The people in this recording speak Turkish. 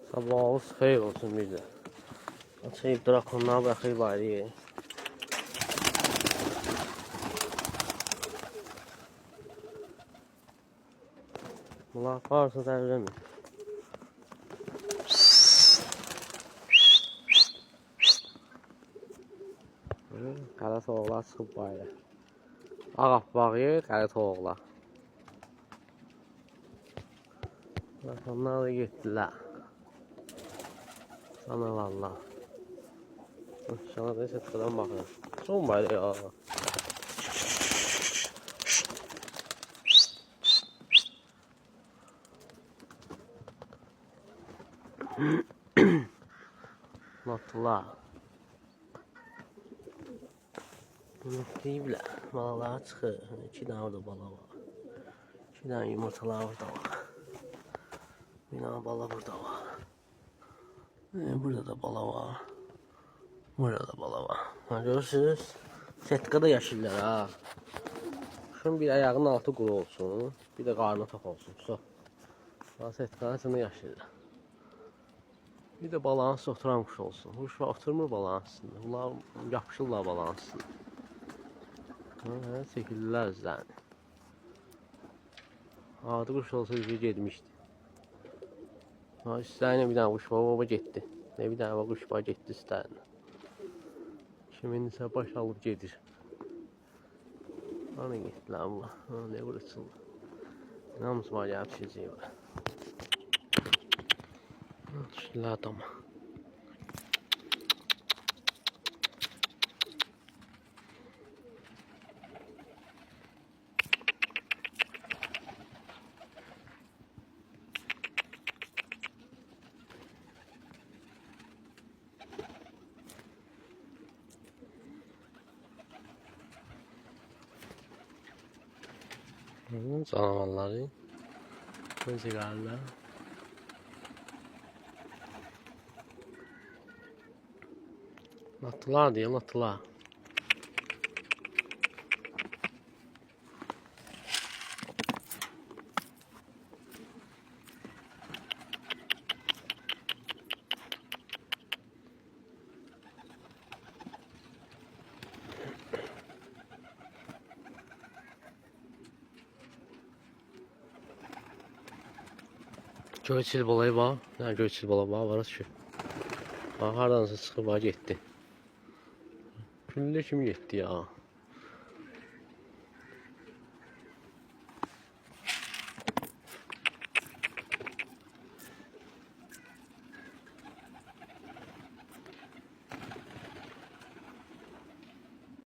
Sabahınız xeyir olsun bir də. Açayıb drakonları bırakayım ayrıya. Bunlar varsa dəvrəmir. Qara soğuklar çıxıb bayra. Ağappağıyı, qara soğuklar. Drakonlar da getdilər. Sana valla. Sana da setkadan bakın. Son bayra ya. Notlar. Not deyiblər. Balalar çıxır. 2 dənə orada bala var. 2 dənə yumurtalar orada var. Bir dənə bala burada var. Burada da bala var. Burada da bala var. Görürsünüz. Setkada yaşayırlar ha. Şunun bir ayağının altı quru olsun. Bir də qarnı tox olsun. So. Setkanın içində yaşayırlar. Bir də balanın üstə oturan kuş olsun. Kuş oturmur balanın üstündə. Bunlar yapışırlar balanın üstündə. Çəkilirlər özlərini. Adi kuş olsa üzü getmişdi. Üstlerine bir tane kuş var, baba getdi. Ne bir tane kuş var, getdi üstlerine. Şimdi ise baş alıp gedir. Ana getdilər bunlar. Ne vuruşurlar. Namus var ya, pişireceği var. Düşdülər adama. Canavarları necə gəlirlər? Latılar deyil, latılar. Göyçil balayı var. Ne göyçil balayı var ki. Hardansa çıxıb getdi. Küllə kimi getdi ya.